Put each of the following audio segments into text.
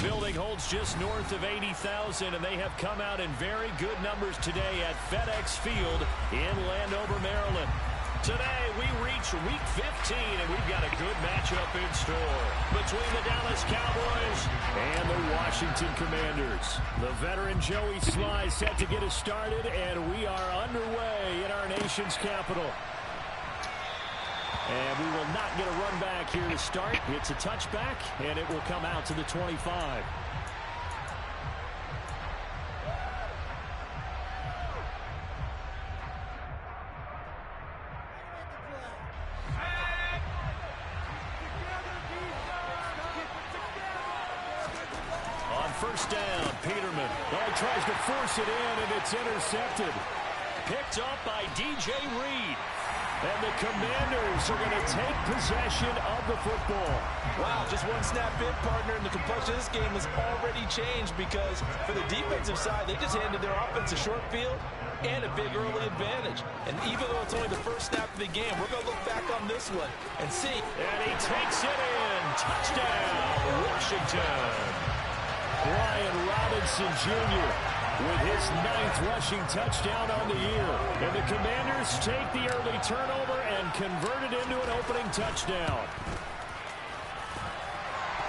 building holds just north of 80,000, and they have come out in very good numbers today at FedEx Field in Landover, Maryland. Today, we reach Week 15, and we've got a good matchup in store between the Dallas Cowboys and the Washington Commanders. The veteran Joey Sly set to get us started, and we are underway in our nation's capital. And we will not get a run back here to start. It's a touchback, and it will come out to the 25. On first down, Peterman. Well, he tries to force it in, and it's intercepted. Picked up by DJ Reed. And the Commanders are going to take possession of the football. Wow, just one snap in, partner, and the complexion of this game has already changed because for the defensive side, they just handed their offense a short field and a big early advantage. And even though it's only the first snap of the game, we're going to look back on this one and see. And he takes it in. Touchdown, Washington. Brian Robinson Jr. with his 9th rushing touchdown on the year. And the Commanders take the early turnover and convert it into an opening touchdown.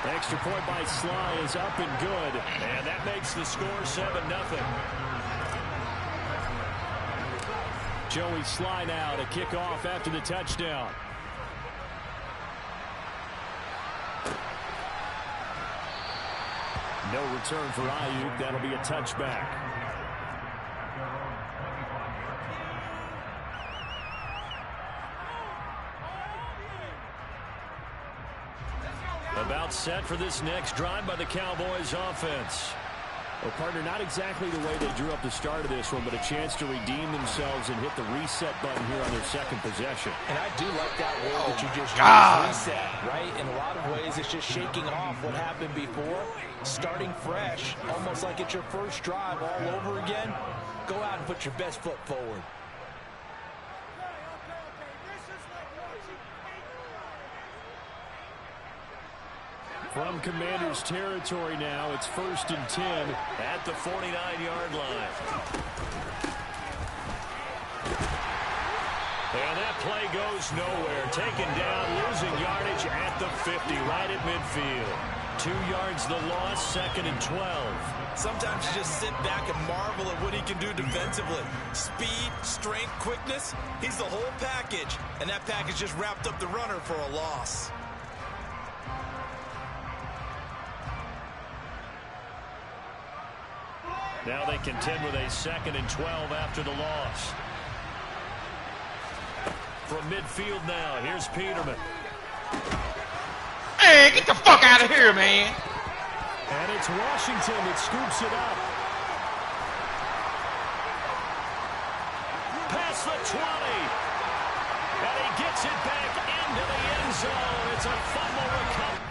Extra point by Sly is up and good. And that makes the score 7-0. Joey Sly now to kick off after the touchdown. No return for Ayuk. That'll be a touchback. About set for this next drive by the Cowboys offense. Well, partner, not exactly the way they drew up the start of this one, but a chance to redeem themselves and hit the reset button here on their second possession. And I do like that word that you just used, reset, right? In a lot of ways, it's just shaking off what happened before, starting fresh, almost like it's your first drive all over again. Go out and put your best foot forward. From Commanders territory now, it's 1st and 10 at the 49-yard line. And that play goes nowhere. Taken down, losing yardage at the 50, right at midfield. 2 yards the loss, 2nd and 12. Sometimes you just sit back and marvel at what he can do defensively. Speed, strength, quickness, he's the whole package. And that package just wrapped up the runner for a loss. Now they contend with a 2nd and 12 after the loss. From midfield now, here's Peterman. Hey, get the fuck out of here, man. And it's Washington that scoops it up. Past the 20. And he gets it back into the end zone. It's a fumble recovery.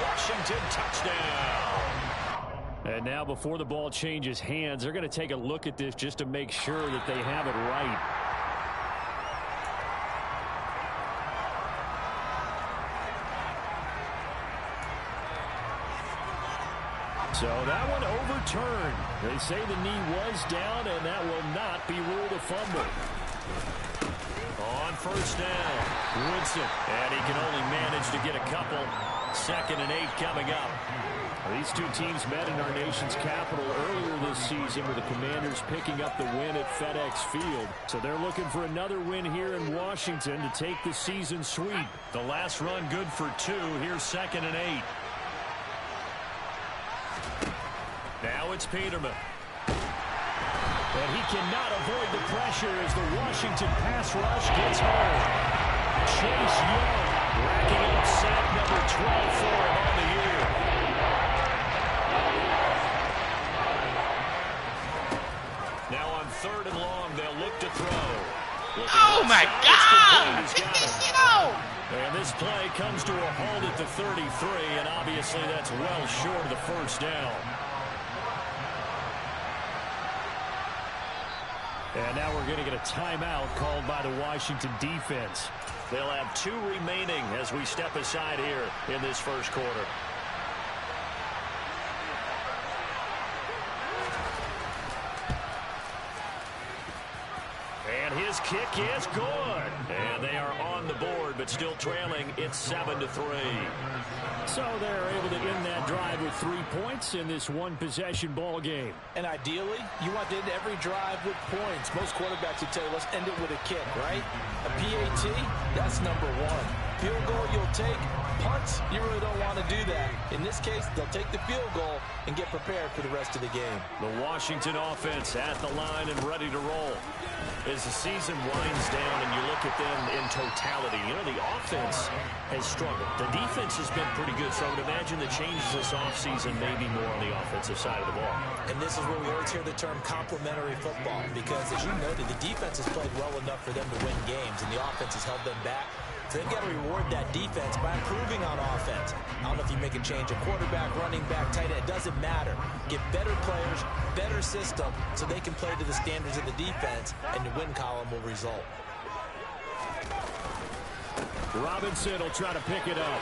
Washington touchdown. And now before the ball changes hands, they're going to take a look at this just to make sure that they have it right. So that one overturned. They say the knee was down, and that will not be ruled a fumble. On first down, Woodson. And he can only manage to get a couple. 2nd and 8 coming up. These two teams met in our nation's capital earlier this season with the Commanders picking up the win at FedEx Field. So they're looking for another win here in Washington to take the season sweep. The last run good for 2. Here's 2nd and 8. Now it's Peterman. And he cannot avoid the pressure as the Washington pass rush gets home. Chase Young racking up sack number 12 for him on the year. Now on 3rd and long, they'll look to throw. Oh, my God! Get this shit out! And this play comes to a halt at the 33, and obviously that's well short of the first down. And now we're going to get a timeout called by the Washington defense. They'll have 2 remaining as we step aside here in this first quarter. And his kick is good. And they are on the board, but still trailing. It's 7-3. So they're able to end that drive with 3 points in this one-possession ball game. And ideally, you want to end every drive with points. Most quarterbacks would tell you, let's end it with a kick, right? A PAT, that's number 1. Field goal you'll take. Punts, you really don't want to do that. In this case, they'll take the field goal and get prepared for the rest of the game. The Washington offense at the line and ready to roll. As the season winds down and you look at them in totality, you know, the offense has struggled. The defense has been pretty good, so I would imagine the changes this offseason may be more on the offensive side of the ball. And this is where we always hear the term complementary football, because as you noted, the defense has played well enough for them to win games, and the offense has held them back. So they've got to reward that defense by improving on offense. I don't know if you make a change of quarterback, running back, tight end. It doesn't matter. Get better players, better system, so they can play to the standards of the defense, and the win column will result. Robinson will try to pick it up.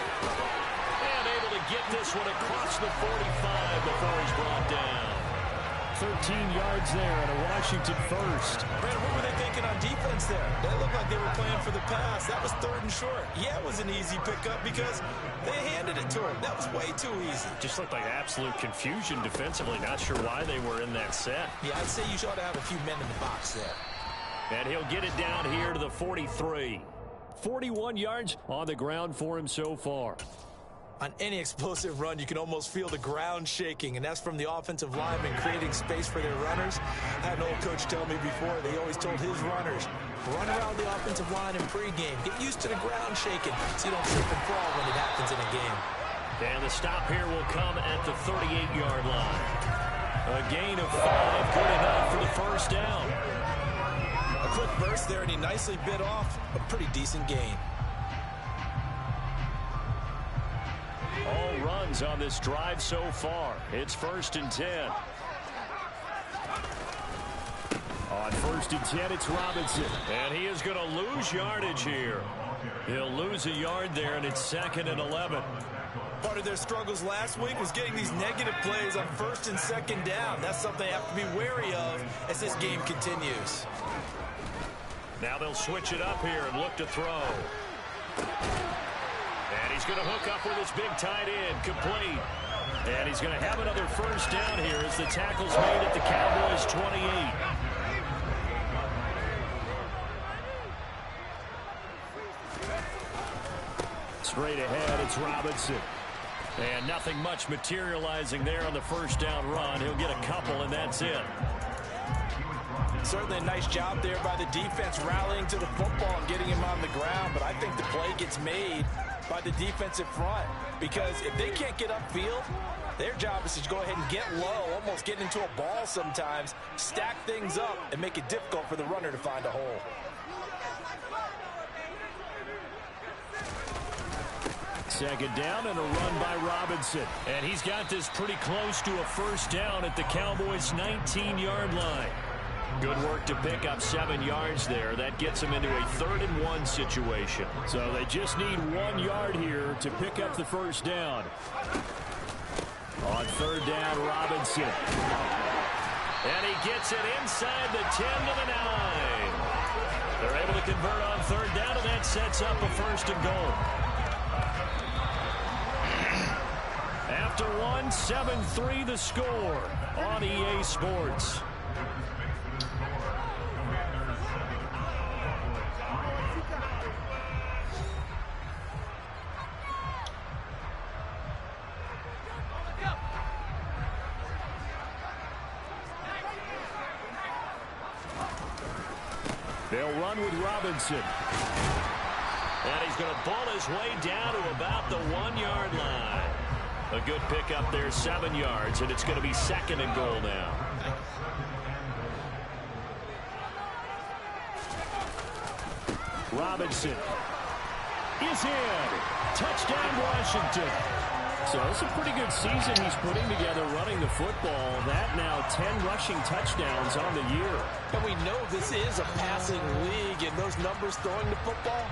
And able to get this one across the 45 before he's brought down. 13 yards there and a Washington first. Brandon, what were they thinking on defense there? That looked like they were playing for the pass. That was 3rd and short. Yeah, it was an easy pickup because they handed it to him. That was way too easy. Just looked like absolute confusion defensively. Not sure why they were in that set. Yeah, I'd say you ought to have a few men in the box there. And he'll get it down here to the 43. 41 yards on the ground for him so far. On any explosive run, you can almost feel the ground shaking, and that's from the offensive linemen creating space for their runners. I had an old coach tell me before, they always told his runners, run around the offensive line in pregame. Get used to the ground shaking so you don't slip and fall when it happens in a game. And the stop here will come at the 38-yard line. A gain of 5, good enough for the first down. A quick burst there, and he nicely bit off a pretty decent gain. All runs on this drive so far. It's 1st and 10. On 1st and 10, it's Robinson. And he is going to lose yardage here. He'll lose a yard there, and it's 2nd and 11. Part of their struggles last week was getting these negative plays on 1st and 2nd down. That's something they have to be wary of as this game continues. Now they'll switch it up here and look to throw. And he's going to hook up with his big tight end, complete. And he's going to have another first down here as the tackle's made at the Cowboys' 28. Straight ahead, it's Robinson. And nothing much materializing there on the first down run. He'll get a couple, and that's it. Certainly a nice job there by the defense rallying to the football and getting him on the ground, but I think the play gets made by the defensive front, because if they can't get upfield, their job is to go ahead and get low, almost get into a ball sometimes, stack things up, and make it difficult for the runner to find a hole. Second down and a run by Robinson. And he's got this pretty close to a first down at the Cowboys' 19-yard line. Good work to pick up 7 yards there. That gets them into a 3rd and 1 situation. So they just need 1 yard here to pick up the first down. On 3rd down, Robinson. And he gets it inside the 10 to the 9. They're able to convert on 3rd down, and that sets up a 1st and goal. After 1, 7-3 the score on EA Sports. They'll run with Robinson. And he's going to pull his way down to about the 1-yard line. A good pickup there, 7 yards, and it's going to be 2nd and goal now. Robinson is in. Touchdown, Washington. So it's a pretty good season he's putting together running the football. That now 10 rushing touchdowns on the year. And we know this is a passing league, and those numbers throwing the football,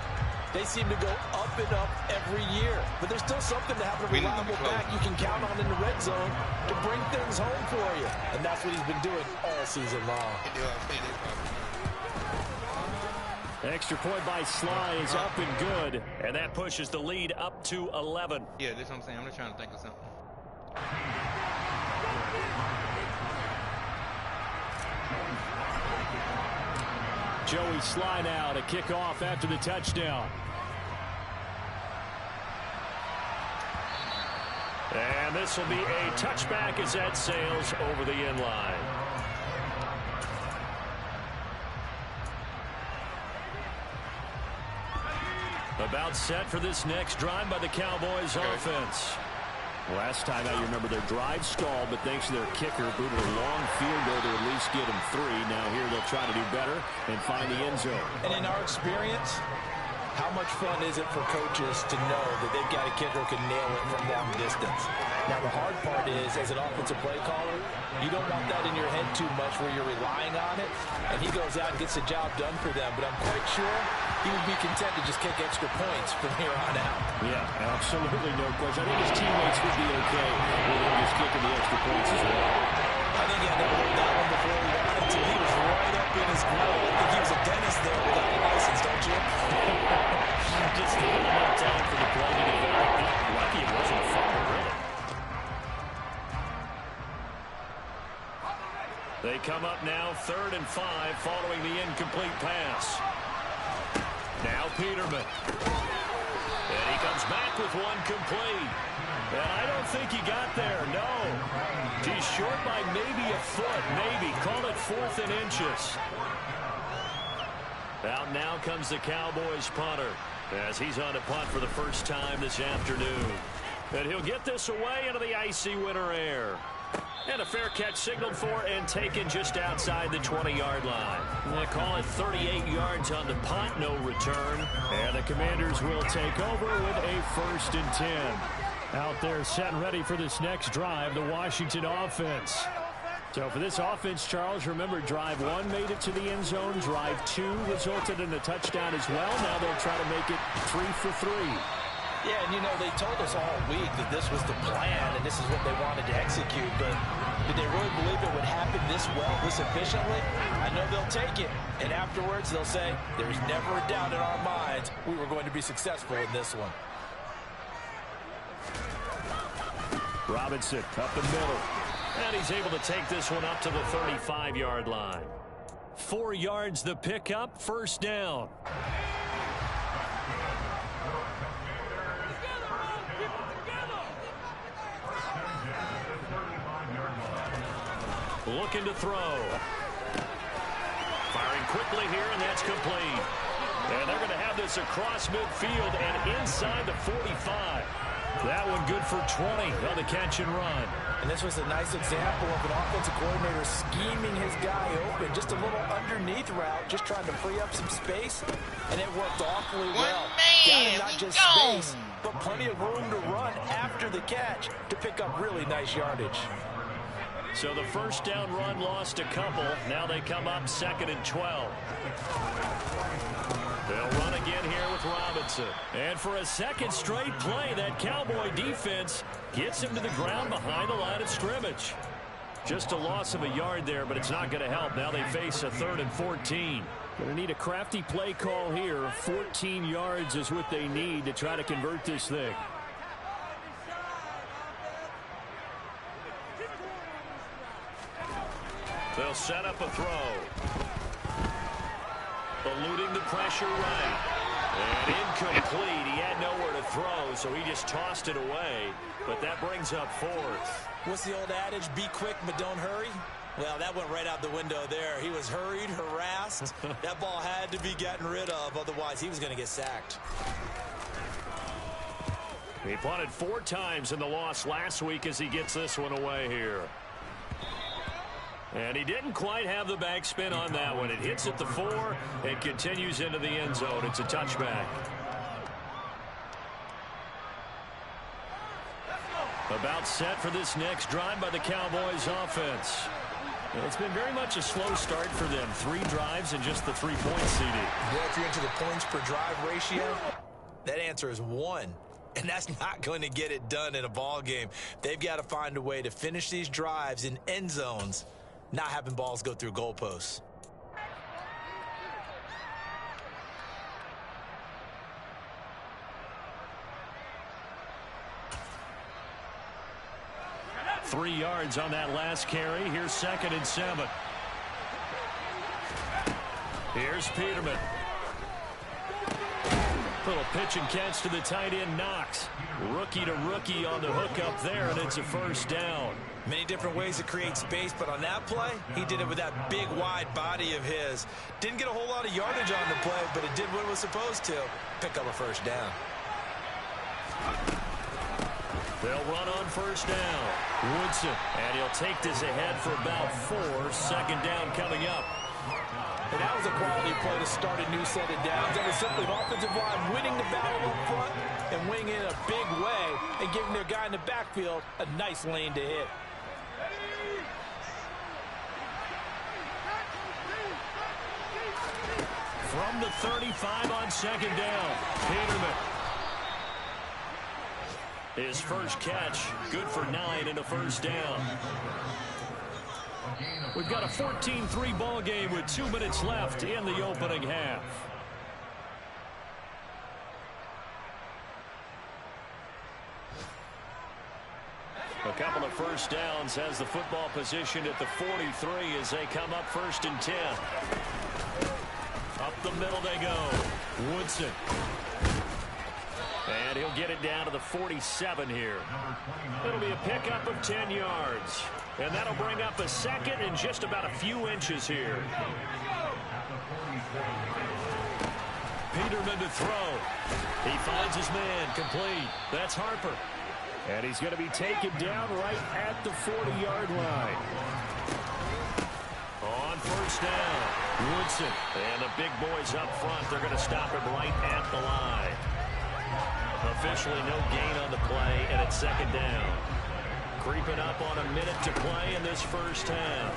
they seem to go up and up every year. But there's still something to have a reliable back you can count on in the red zone to bring things home for you. And that's what he's been doing all season long. Extra point by Sly is up and good. And that pushes the lead up to 11. Yeah, that's what I'm saying. I'm just trying to think of something. Joey Sly now to kick off after the touchdown. And this will be a touchback as that sails over the end line. About set for this next drive by the Cowboys offense. Last time out, you remember their drive stalled, but thanks to their kicker, booted a long field goal to at least get them 3. Now here they'll try to do better and find the end zone. And in our experience, how much fun is it for coaches to know that they've got a kicker who can nail it from long distance? Now, the hard part is, as an offensive play caller, you don't want that in your head too much where you're relying on it, and he goes out and gets the job done for them. But I'm quite sure he would be content to just kick extra points from here on out. Yeah, absolutely no question. I think his teammates would be okay with him just kicking the extra points as well. I think he had never heard that one before he wanted to. He was right up in his grill. I think he was a dentist there without a license, don't you? Just a little more time for the play to develop. Lucky it wasn't a fumble, really. They come up now 3rd and 5 following the incomplete pass. Now Peterman. And he comes back with one complete. And I don't think he got there, no. He's short by maybe a foot, maybe. Call it 4th and inches. Out now comes the Cowboys punter as he's on to punt for the first time this afternoon. And he'll get this away into the icy winter air. And a fair catch signaled for and taken just outside the 20-yard line. They call it 38 yards on the punt, no return. And the Commanders will take over with a 1st and 10. Out there set and ready for this next drive, the Washington offense. So for this offense, Charles, remember drive 1 made it to the end zone. Drive 2 resulted in a touchdown as well. Now they'll try to make it 3 for 3. Yeah, and you know, they told us all week that this was the plan and this is what they wanted to execute, but did they really believe it would happen this well, this efficiently? I know they'll take it, and afterwards they'll say, there's never a doubt in our minds we were going to be successful in this one. Robinson up the middle, and he's able to take this one up to the 35-yard line. 4 yards the pickup, 1st down. Looking to throw. Firing quickly here, and that's complete. And they're going to have this across midfield and inside the 45. That one good for 20 on the catch and run. And this was a nice example of an offensive coordinator scheming his guy open. Just a little underneath route, just trying to free up some space. And it worked awfully well. Got him not just space, but plenty of room to run after the catch to pick up really nice yardage. So the 1st down run lost a couple. Now they come up 2nd and 12. They'll run again here with Robinson. And for a 2nd straight play, that Cowboy defense gets him to the ground behind the line of scrimmage. Just a loss of a yard there, but it's not going to help. Now they face a 3rd and 14. Going to need a crafty play call here. 14 yards is what they need to try to convert this thing. They'll set up a throw. Eluding the pressure right. And incomplete. He had nowhere to throw, so he just tossed it away. But that brings up 4th. What's the old adage? Be quick, but don't hurry. Well, that went right out the window there. He was hurried, harassed. That ball had to be gotten rid of. Otherwise, he was going to get sacked. He punted 4 times in the loss last week as he gets this one away here. And he didn't quite have the backspin on that one. It hits at the 4 and continues into the end zone. It's a touchback. About set for this next drive by the Cowboys offense. It's been very much a slow start for them. 3 drives and just the 3 points, CD. Yeah, if you're into the points per drive ratio, that answer is 1. And that's not going to get it done in a ball game. They've got to find a way to finish these drives in end zones, not having balls go through goalposts. Three yards on that last carry. Here's 2nd and 7. Here's Peterman. Little pitch and catch to the tight end, Knox. Rookie to rookie on the hook up there, and it's a first down. Many different ways to create space, but on that play, he did it with that big, wide body of his. Didn't get a whole lot of yardage on the play, but it did what it was supposed to. Pick up a first down. They'll run on first down. Woodson, and he'll take this ahead for about 4. 2nd down coming up. And that was a quality play to start a new set of downs. That was simply an offensive line winning the battle up front and winning in a big way and giving their guy in the backfield a nice lane to hit. From the 35 on 2nd down, Peterman. His first catch, good for 9 and a first down. We've got a 14-3 ball game with 2 minutes left in the opening half. A couple of first downs has the football positioned at the 43 as they come up 1st and 10. Up the middle they go. Woodson. And he'll get it down to the 47 here. It'll be a pickup of 10 yards. And that'll bring up a 2nd and just about a few inches here. Peterman to throw. He finds his man, complete. That's Harper. And he's going to be taken down right at the 40-yard line. On first down, Woodson. And the big boys up front, they're going to stop him right at the line. Officially no gain on the play, and it's 2nd down. Creeping up on a minute to play in this first half.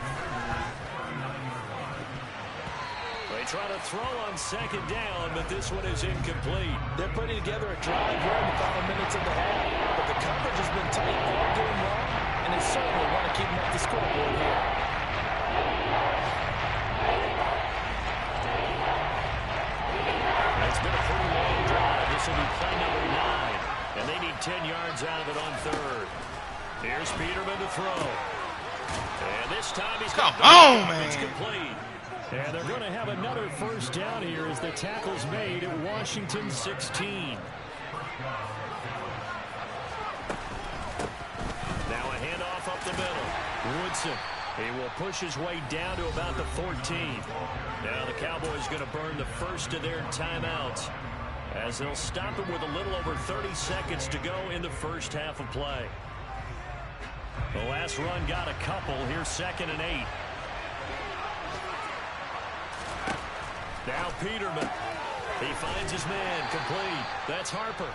They try to throw on 2nd down, but this one is incomplete. They're putting together a drive here in the final minutes of the half, but the coverage has been tight all game long, and they certainly want to keep them off the scoreboard here. It's been a pretty long drive. This will be play number 9, and they need 10 yards out of it on 3rd. Here's Peterman to throw. And this time he's got it's complete. And they're going to have another first down here as the tackle's made at Washington 16. Now a handoff up the middle. Woodson. He will push his way down to about the 14. Now the Cowboys going to burn the first of their timeouts as they'll stop him with a little over 30 seconds to go in the first half of play. The last run got a couple. Here's 2nd and 8. Now Peterman. He finds his man, complete. That's Harper.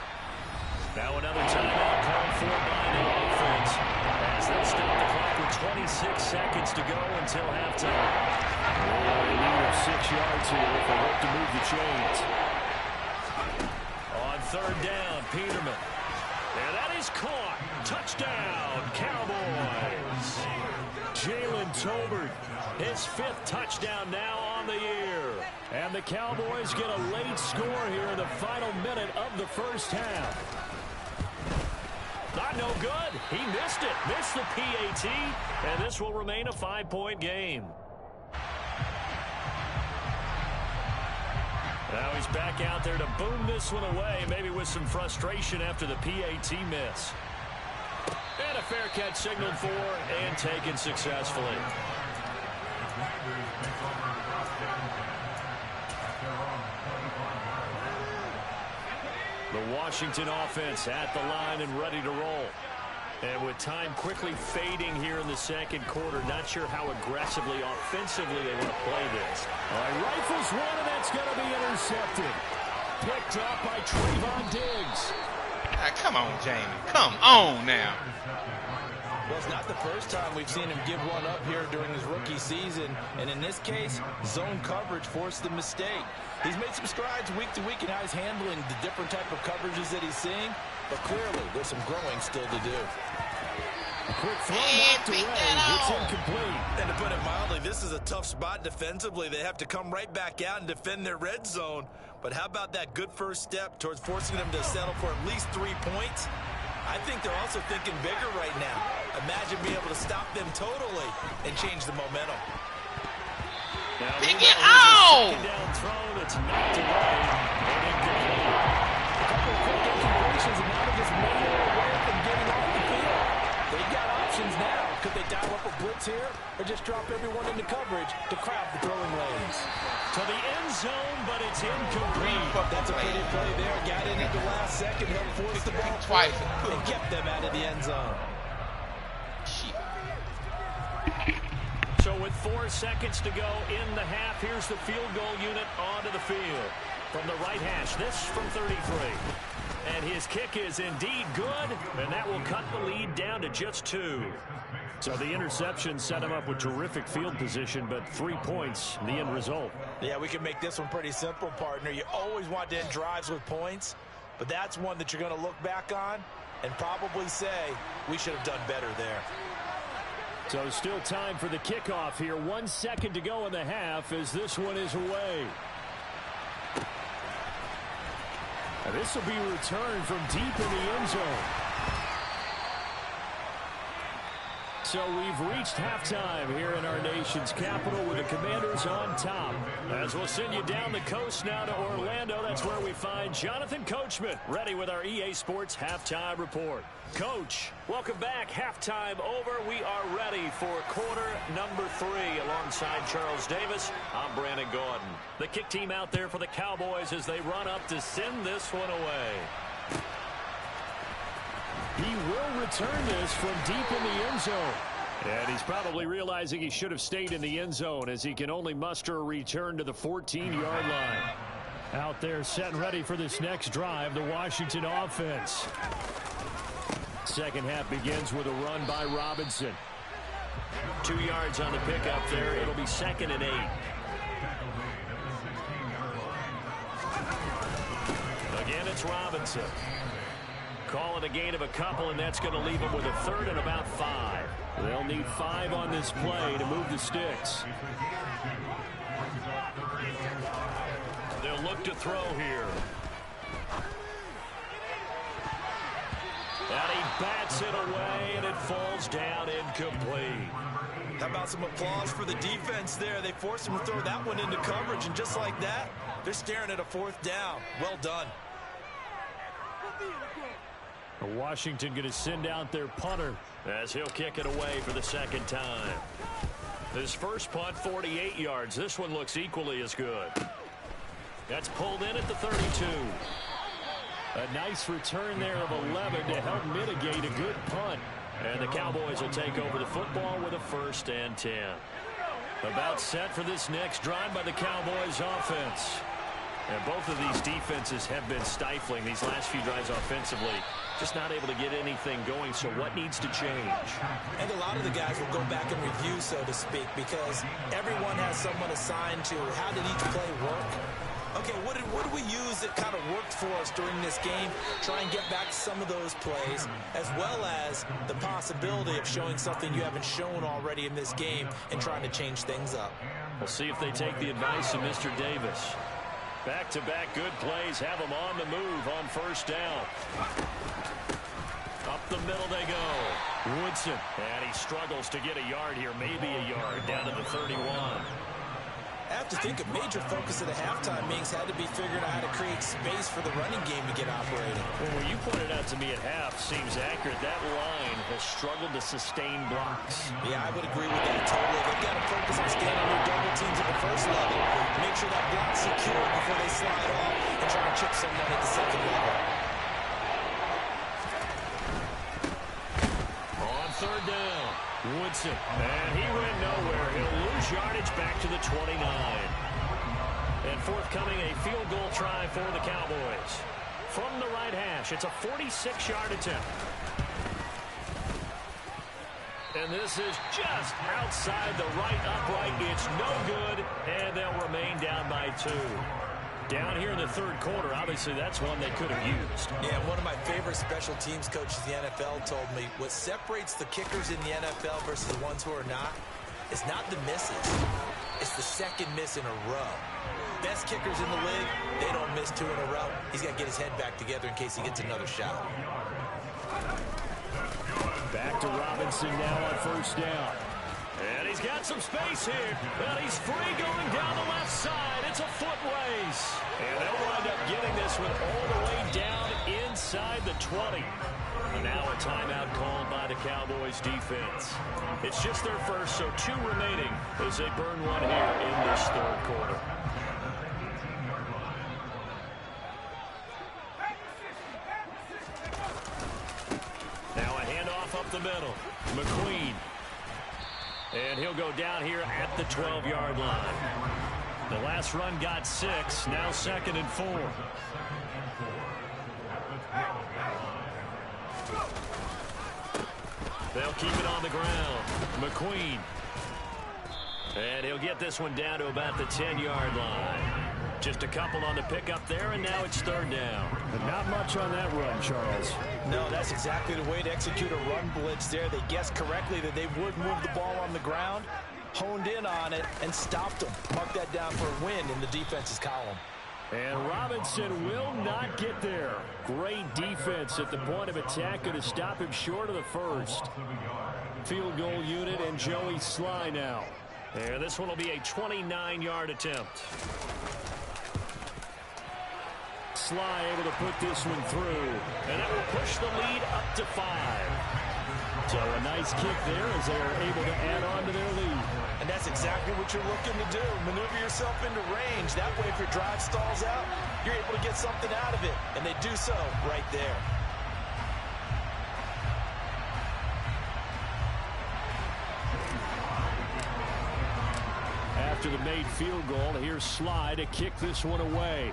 Now another timeout called for by the offense as they'll stop the clock with 26 seconds to go until halftime. Well, they need 6 yards here if they hope to move the chains. On 3rd down, Peterman. And that is caught. Touchdown, Cowboys. Jalen Tolbert, his 5th touchdown now on the year. And the Cowboys get a late score here in the final minute of the first half. Not no good. He missed it. Missed the PAT. And this will remain a 5-point game. Now he's back out there to boom this one away, maybe with some frustration after the PAT miss. And a fair catch signaled for and taken successfully. The Washington offense at the line and ready to roll. And with time quickly fading here in the second quarter, not sure how aggressively, offensively they want to play this. All right, rifles one, and that's going to be intercepted. Picked up by Trayvon Diggs. Ah, come on, Jamie. Come on now. Well, it's not the first time we've seen him give one up here during his rookie season. And in this case, zone coverage forced the mistake. He's made some strides week to week in how he's handling the different type of coverages that he's seeing. But clearly, there's some growing still to do. Quick throw knocked away. It's incomplete. And to put it mildly, this is a tough spot defensively. They have to come right back out and defend their red zone. But how about that good first step towards forcing them to settle for at least 3 points? I think they're also thinking bigger right now. Imagine being able to stop them totally and change the momentum. Now, Pick it out! Down thrown, it's knocked away. And incomplete. A couple of quick incompletions, and now they're just manually away from getting off the field. They've got options now. Could they dial up a blitz here or just drop everyone into coverage to crowd the throwing lanes? To the end zone, but it's incomplete. That's a pretty play there. Got in at the last second. He'll force the ball twice and kept them out of the end zone. So with 4 seconds to go in the half, here's the field goal unit onto the field. From the right hash, this from 33. And his kick is indeed good, and that will cut the lead down to just 2. So the interception set him up with terrific field position, but 3 points, the end result. Yeah, we can make this one pretty simple, partner. You always want to end drives with points, but that's one that you're going to look back on and probably say, we should have done better there. So still time for the kickoff here. 1 second to go in the half as this one is away. And this will be returned from deep in the end zone. So we've reached halftime here in our nation's capital with the Commanders on top. As we'll send you down the coast now to Orlando, that's where we find Jonathan Coachman ready with our EA Sports Halftime Report. Coach, welcome back. Halftime over. We are ready for quarter number 3 alongside Charles Davis. I'm Brandon Gordon. The kick team out there for the Cowboys as they run up to send this one away. He will return this from deep in the end zone. And he's probably realizing he should have stayed in the end zone as he can only muster a return to the 14-yard line. Out there set and ready for this next drive, the Washington offense. Second half begins with a run by Robinson. 2 yards on the pickup there. It'll be 2nd and 8. Again, it's Robinson. Call it a gain of a couple, and that's going to leave them with a 3rd and about 5. They'll need 5 on this play to move the sticks. They'll look to throw here. And he bats it away, and it falls down incomplete. How about some applause for the defense there? They forced him to throw that one into coverage, and just like that, they're staring at a 4th down. Well done. Washington going to send out their punter as he'll kick it away for the 2nd time. His first punt, 48 yards. This one looks equally as good. That's pulled in at the 32. A nice return there of 11 to help mitigate a good punt. And the Cowboys will take over the football with a 1st and 10. About set for this next drive by the Cowboys offense. And both of these defenses have been stifling these last few drives offensively. Just not able to get anything going, so what needs to change? And a lot of the guys will go back and review, so to speak, because everyone has someone assigned to how did each play work. Okay, what did we use that kind of worked for us during this game? Try and get back to some of those plays, as well as the possibility of showing something you haven't shown already in this game and trying to change things up. We'll see if they take the advice of Mr. Davis. Back-to-back good plays have them on the move on 1st down. Up the middle they go. Woodson. And he struggles to get a yard here, maybe a yard, down to the 31. I have to think a major focus of the halftime meetings had to be figuring out how to create space for the running game to get operating. Well, what you pointed out to me at half seems accurate. That line has struggled to sustain blocks. Yeah, I would agree with that totally. They've got to focus on staying on their double teams at the 1st level. Make sure that block's secure before they slide off and try to chip someone at the 2nd level. On 3rd down, Woodson. And he went nowhere. He'll lose yardage back to the 29. And forthcoming, a field goal try for the Cowboys. from the right hash. It's a 46-yard attempt. And this is just outside the right upright. It's no good, and they'll remain down by 2. Down here in the third quarter, obviously that's one they could have used. Yeah, one of my favorite special teams coaches in the NFL told me what separates the kickers in the NFL versus the ones who are not is not the misses. It's the second miss in a row. Best kickers in the league, they don't miss 2 in a row. He's got to get his head back together in case he gets another shot. Back to Robinson now on first down. And he's got some space here. But he's free going down the left side. It's a foot race. And they'll wind up getting this one all the way down inside the 20. Now a timeout called by the Cowboys defense. It's just their first, so 2 remaining as they burn one here in this third quarter. Now a handoff up the middle. McQueen. And he'll go down here at the 12-yard line. The last run got 6. Now 2nd and 4. They'll keep it on the ground. McQueen. And he'll get this one down to about the 10-yard line. Just a couple on the pickup there, and now it's 3rd down. But not much on that run, Charles. No, that's exactly the way to execute a run blitz there. They guessed correctly that they would move the ball on the ground, honed in on it, and stopped them. Mark that down for a win in the defense's column. And Robinson will not get there. Great defense at the point of attack, going to stop him short of the first. Field goal unit and Joey Sly now. And this one will be a 29-yard attempt. Sly able to put this one through. And that will push the lead up to 5. So a nice kick there as they are able to add on to their lead. And that's exactly what you're looking to do. Maneuver yourself into range. That way, if your drive stalls out, you're able to get something out of it. And they do so right there. After the made field goal, here's Sly to kick this one away.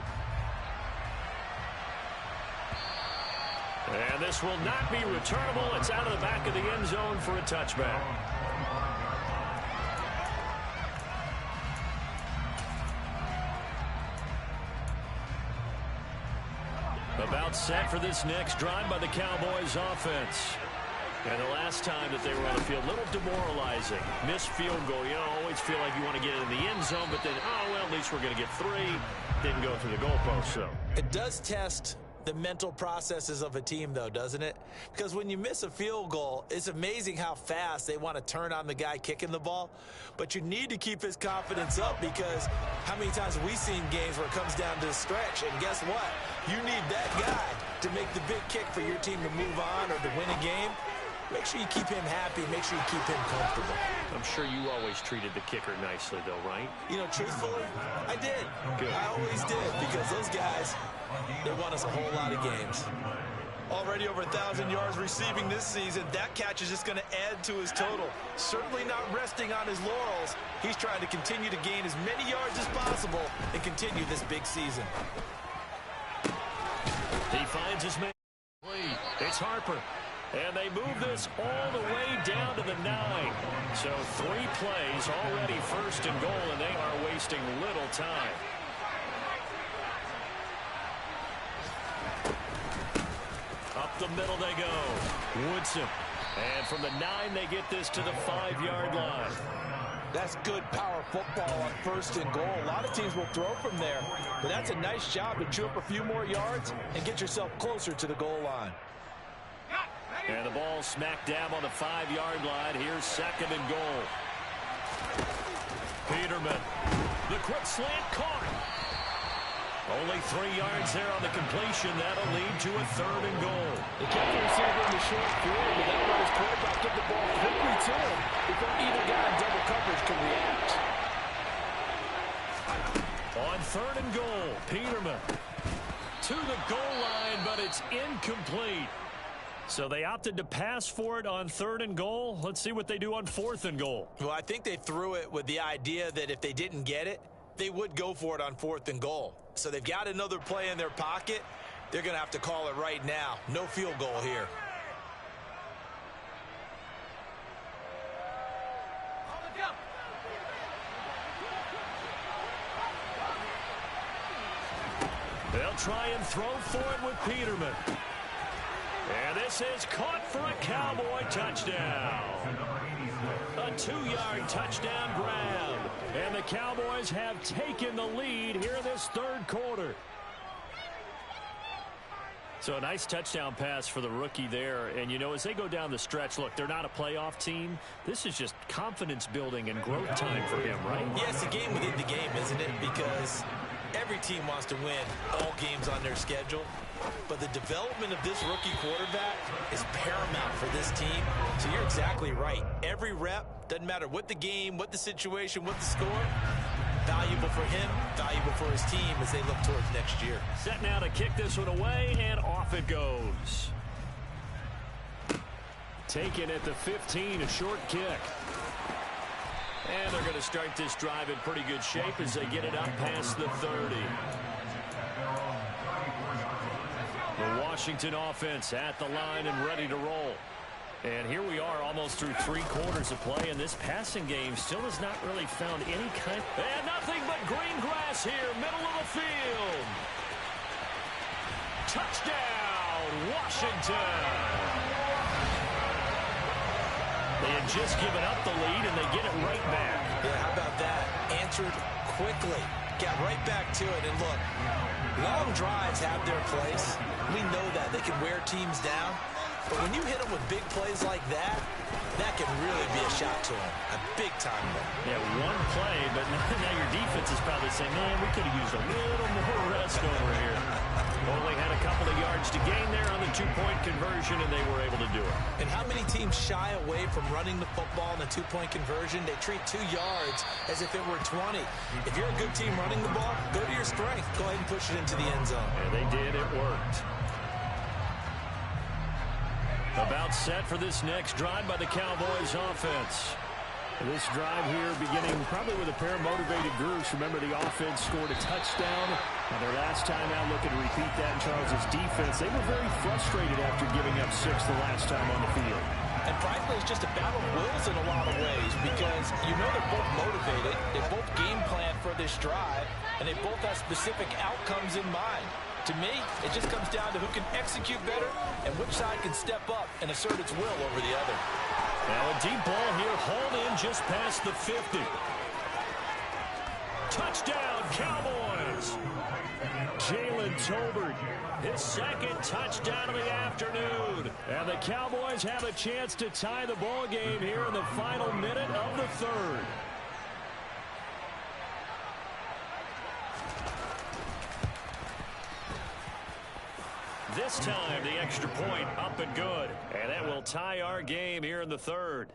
And this will not be returnable. It's out of the back of the end zone for a touchback. About set for this next drive by the Cowboys offense. And the last time that they were on the field, a little demoralizing. Missed field goal. You always feel like you want to get it in the end zone, but then, oh, well, at least we're going to get 3. Didn't go through the goalpost, so. It does test the mental processes of a team, though, doesn't it? Because when you miss a field goal, it's amazing how fast they want to turn on the guy kicking the ball. But you need to keep his confidence up, because how many times have we seen games where it comes down to the stretch, and guess what? You need that guy to make the big kick for your team to move on or to win a game. Make sure you keep him happy. Make sure you keep him comfortable. I'm sure you always treated the kicker nicely, though, right? You know, truthfully, I did. Good. I always did, because those guys, they won us a whole lot of games. Already over 1,000 yards receiving this season. That catch is just going to add to his total. Certainly not resting on his laurels. He's trying to continue to gain as many yards as possible and continue this big season. He finds his man. It's Harper. And they move this all the way down to the 9. So 3 plays already 1st and goal, and they are wasting little time. Up the middle they go. Woodson. And from the 9, they get this to the 5-yard line. That's good power football on 1st and goal. A lot of teams will throw from there. But that's a nice job to chew up a few more yards and get yourself closer to the goal line. And the ball smack dab on the 5-yard line. Here's 2nd and goal. Peterman. The quick slant caught. Only 3 yards there on the completion. That'll lead to a 3rd and goal. They kept the receiver in the short field, but that let his quarterback get the ball quickly to him before either guy in double coverage can react. On 3rd and goal, Peterman to the goal line, but it's incomplete. So they opted to pass for it on 3rd and goal. Let's see what they do on 4th and goal. Well, I think they threw it with the idea that if they didn't get it, they would go for it on 4th and goal. So they've got another play in their pocket. They're going to have to call it right now. No field goal here. They'll try and throw for it with Peterman. And this is caught for a Cowboy touchdown. A 2-yard touchdown grab. And the Cowboys have taken the lead here in this third quarter. So a nice touchdown pass for the rookie there. And, you know, as they go down the stretch, look, they're not a playoff team. This is just confidence building and growth time for him, right? Yeah, it's a game within the game, isn't it? Because every team wants to win all games on their schedule. But the development of this rookie quarterback is paramount for this team. So you're exactly right. Every rep, doesn't matter what the game, what the situation, what the score, valuable for him, valuable for his team as they look towards next year. Set now to kick this one away, and off it goes. Taken at the 15, a short kick. And they're going to start this drive in pretty good shape as they get it up past the 30. The Washington offense at the line and ready to roll. And here we are almost through 3 quarters of play, and this passing game still has not really found any kind. And nothing but green grass here, middle of the field. Touchdown, Washington. They had just given up the lead, and they get it right back. Yeah, how about that? Answered quickly. Got right back to it. And look, long drives have their place. We know that. They can wear teams down. But when you hit them with big plays like that, that can really be a shot to them. A big-time one. Yeah, one play, but now your defense is probably saying, man, we could have used a little more rest over here. Only had a couple of yards to gain there on the 2-point conversion, and they were able to do it. And how many teams shy away from running the football in the 2-point conversion? They treat 2 yards as if it were 20. If you're a good team running the ball, go to your strength. Go ahead and push it into the end zone. And they did. It worked. About set for this next drive by the Cowboys offense. This drive here beginning probably with a pair of motivated groups. Remember, the offense scored a touchdown. Now their last time out, looking to repeat that in Charles' defense. They were very frustrated after giving up 6 the last time on the field. And frankly, it's just a battle of wills in a lot of ways because you know they're both motivated. They both game plan for this drive, and they both have specific outcomes in mind. To me, it just comes down to who can execute better and which side can step up and assert its will over the other. Now a deep ball here, hauled in just past the 50. Touchdown, Cowboys! Jalen Tolbert, his second touchdown of the afternoon. And the Cowboys have a chance to tie the ball game here in the final minute of the third. This time, the extra point up and good. And that will tie our game here in the third.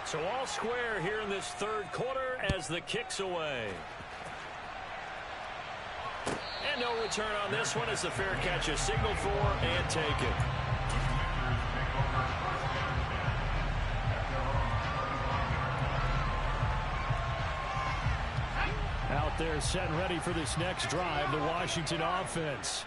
So all square here in this third quarter as the kick's away. And no return on this one as the fair catch is signaled for and taken. Out there set and ready for this next drive, the Washington offense.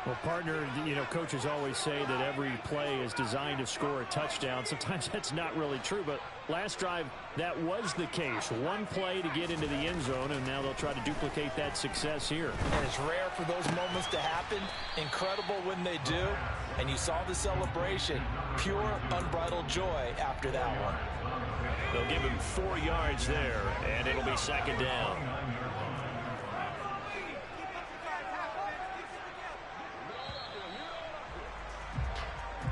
Well, partner, you know, coaches always say that every play is designed to score a touchdown. Sometimes that's not really true, but last drive, that was the case. One play to get into the end zone, and now they'll try to duplicate that success here. And it's rare for those moments to happen. Incredible when they do. And you saw the celebration. Pure, unbridled joy after that one. They'll give him 4 yards there, and it'll be second down.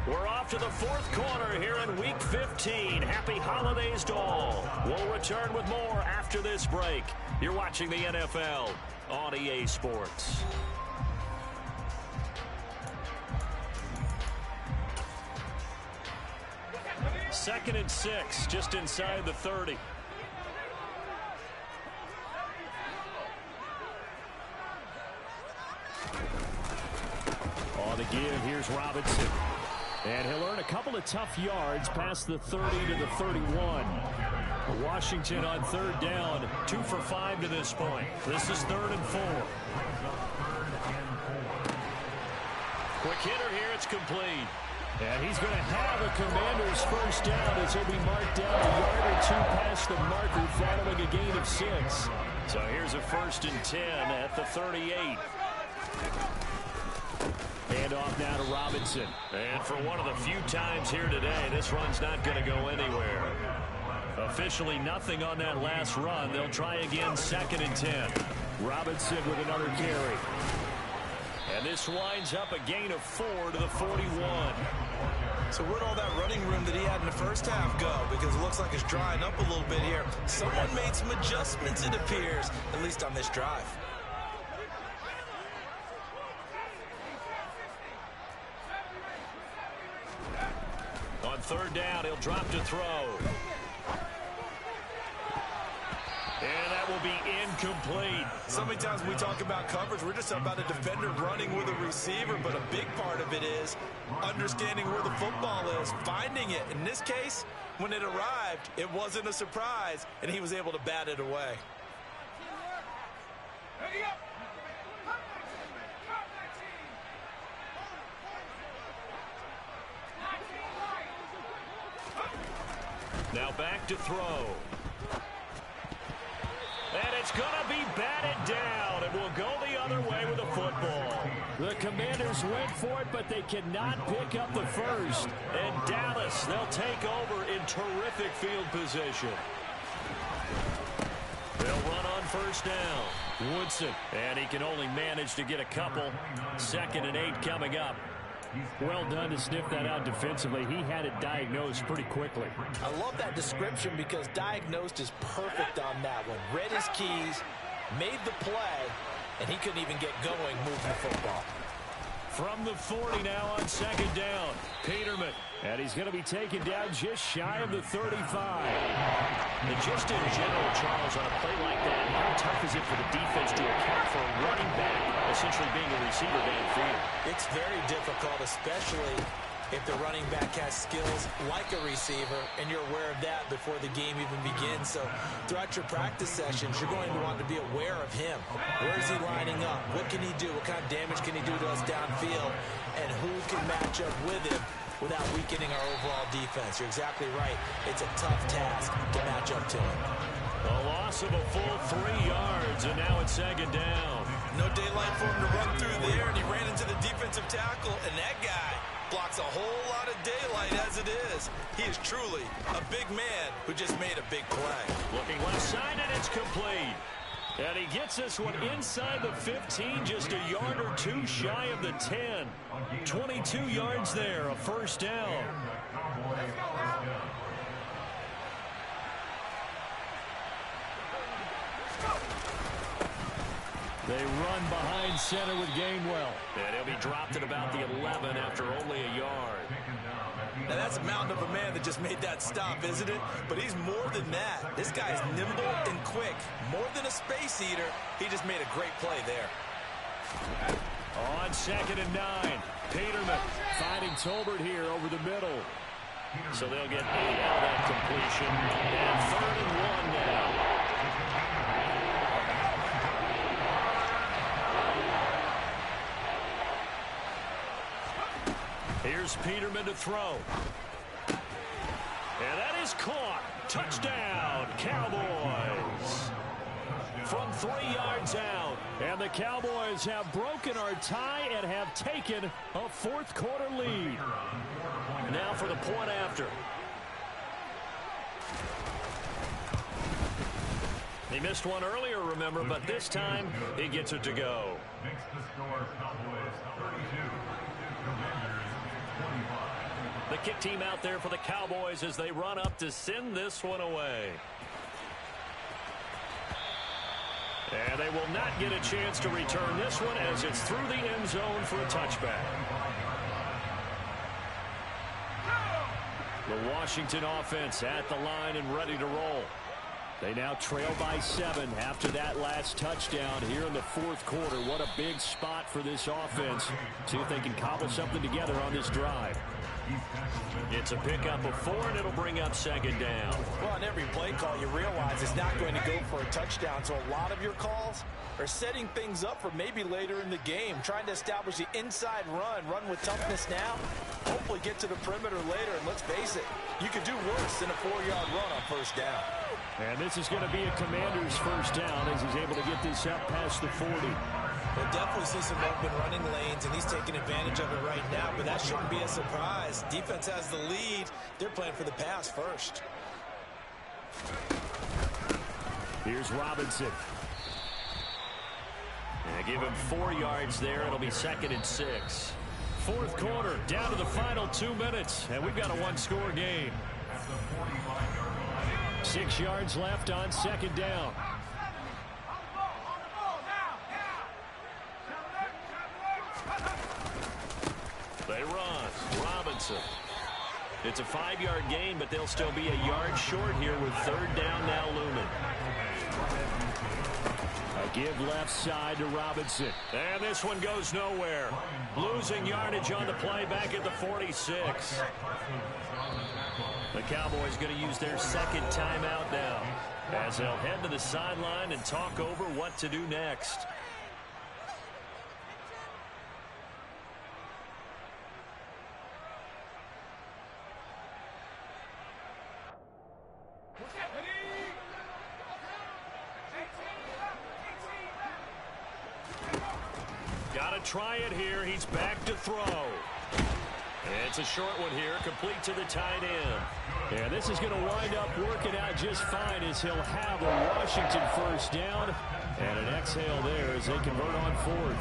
We're off to the fourth quarter here in Week 15. Happy holidays to all. We'll return with more after this break. You're watching the NFL on EA Sports. Second and 6, just inside the 30. On the give, here's Robinson. And he'll earn a couple of tough yards past the 30 to the 31. Washington on third down, 2 for 5 to this point. This is 3rd and 4. Quick hitter here, it's complete. And he's going to have a Commander's first down as he'll be marked down a yard or 2 past the marker following a gain of 6. So here's a 1st and 10 at the 38. Hand off now to Robinson. And for one of the few times here today, this run's not going to go anywhere. Officially nothing on that last run. They'll try again 2nd and 10. Robinson with another carry. And this winds up a gain of 4 to the 41. So where'd all that running room that he had in the first half go? Because it looks like it's drying up a little bit here. Someone made some adjustments, it appears, at least on this drive. On 3rd down, he'll drop to throw. And that will be incomplete. So many times when we talk about coverage, we're just about a defender running with a receiver, but a big part of it is understanding where the football is, finding it. In this case, when it arrived, it wasn't a surprise, and he was able to bat it away. Now back to throw. And it's going to be batted down, and will go the other way with the football. The Commanders went for it, but they cannot pick up the first. And Dallas, they'll take over in terrific field position. They'll run on 1st down. Woodson, and he can only manage to get a couple. 2nd and 8 coming up. Well done to sniff that out defensively. He had it diagnosed pretty quickly. I love that description because diagnosed is perfect on that one. Read his keys, made the play, and he couldn't even get going moving the football. From the 40 now on 2nd down. Peterman. And he's going to be taken down just shy of the 35. And just in general, Charles, on a play like that, how tough is it for the defense to account for a running back essentially being a receiver downfield? It's very difficult, especially if the running back has skills like a receiver, and you're aware of that before the game even begins. So throughout your practice sessions, you're going to want to be aware of him. Where is he lining up? What can he do? What kind of damage can he do to us downfield? And who can match up with him without weakening our overall defense? You're exactly right. It's a tough task to match up to him. A loss of a full 3 yards, and now it's 2nd down. No daylight for him to run through there, and he ran into the defensive tackle, and that guy blocks a whole lot of daylight as it is. He is truly a big man who just made a big play. Looking left side, and it's complete. And he gets this one inside the 15, just a yard or 2 shy of the 10. 22 yards there, a 1st down. They run behind center with Gainwell. And he'll be dropped at about the 11 after only a yard. Now that's a mountain of a man that just made that stop, isn't it? But he's more than that. This guy is nimble and quick. More than a space eater, he just made a great play there. On 2nd and 9, Peterman finding Tolbert here over the middle. So they'll get 8 out of that completion. And 3rd and 1 now. Here's Peterman to throw. And that is caught. Touchdown, Cowboys. From 3 yards out. And the Cowboys have broken our tie and have taken a 4th quarter lead. Now for the point after. He missed one earlier, remember, but this time he gets it to go. Makes the score Cowboys 32. The kick team out there for the Cowboys as they run up to send this one away. And they will not get a chance to return this one as it's through the end zone for a touchback. The Washington offense at the line and ready to roll. They now trail by 7 after that last touchdown here in the 4th quarter. What a big spot for this offense. See if they can cobble something together on this drive. It's a pickup of 4, and it'll bring up second down. Well, on every play call, you realize it's not going to go for a touchdown, so a lot of your calls are setting things up for maybe later in the game, trying to establish the inside run with toughness now, hopefully get to the perimeter later, and let's face it, you could do worse than a 4-yard run on first down. And this is going to be a Commander's first down as he's able to get this up past the 40. We'll definitely see some open running lanes, and he's taking advantage of it right now, but that shouldn't be a surprise. Defense has the lead. They're playing for the pass first. Here's Robinson. And give him 4 yards there. It'll be 2nd and 6. Fourth quarter, down to the final 2 minutes, and we've got a one-score game. 6 yards left on second down. They run. Robinson. It's a 5-yard gain, but they'll still be a yard short here with third down now looming. A give left side to Robinson. And this one goes nowhere. Losing yardage on the play back at the 46. The Cowboys going to use their second timeout now as they'll head to the sideline and talk over what to do next. Got to try it here. He's back to throw. It's a short one here, complete to the tight end. And this is going to wind up working out just fine as he'll have a Washington first down. And an exhale there as they convert on fourth.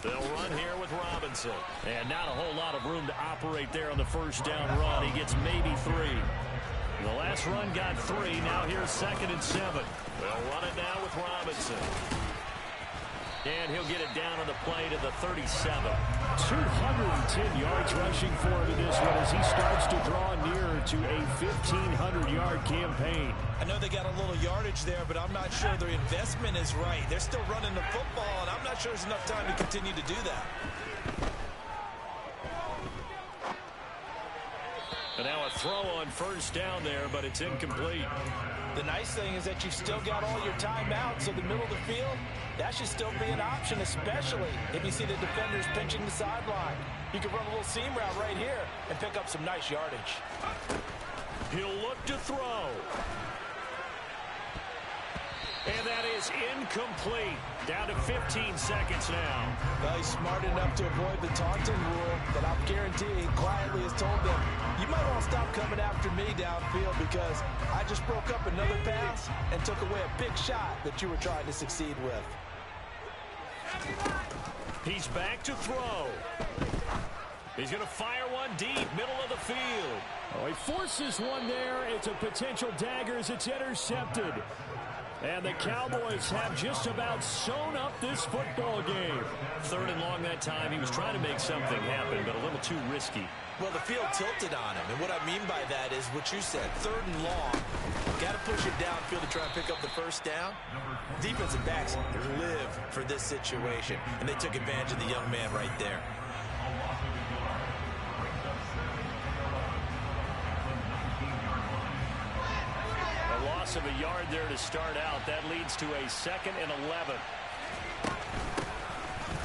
They'll run here with Robinson. And not a whole lot of room to operate there on the first down run. He gets maybe 3. The last run got 3. Now here's 2nd and 7. They'll run it now with Robinson. And he'll get it down on the play to the 37. 210 yards rushing for him in this one as he starts to draw nearer to a 1,500-yard campaign. I know they got a little yardage there, but I'm not sure their investment is right. They're still running the football, and I'm not sure there's enough time to continue to do that. And now a throw on first down there, but it's incomplete. The nice thing is that you've still got all your timeouts, so the middle of the field, that should still be an option, especially if you see the defenders pinching the sideline. You can run a little seam route right here and pick up some nice yardage. He'll look to throw. And that is incomplete. Down to 15 seconds now. Well, he's smart enough to avoid the taunting rule, but I'll guarantee he quietly has told them, you might want to stop coming after me downfield because I just broke up another pass and took away a big shot that you were trying to succeed with. He's back to throw. He's going to fire one deep, middle of the field. Oh, he forces one there. It's a potential dagger as it's intercepted. And the Cowboys have just about sewn up this football game. 3rd and long that time. He was trying to make something happen, but a little too risky. Well, the field tilted on him, and what I mean by that is what you said, 3rd and long. Got to push it downfield to try and pick up the first down. Defensive backs live for this situation, and they took advantage of the young man right there. Of a yard there to start out. That leads to a 2nd and 11.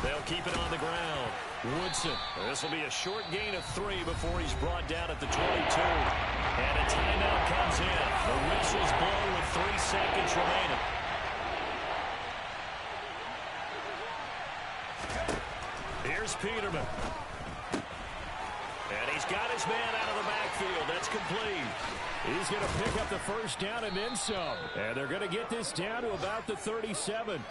They'll keep it on the ground. Woodson. This will be a short gain of 3 before he's brought down at the 22. And a timeout comes in. The whistle's blown with 3 seconds remaining. Here's Peterman. And he's got his man out of the backfield. That's complete. He's going to pick up the first down and then some. And they're going to get this down to about the 37.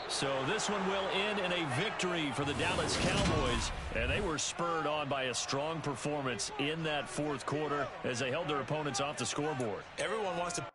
So this one will end in a victory for the Dallas Cowboys. And they were spurred on by a strong performance in that fourth quarter as they held their opponents off the scoreboard. Everyone wants to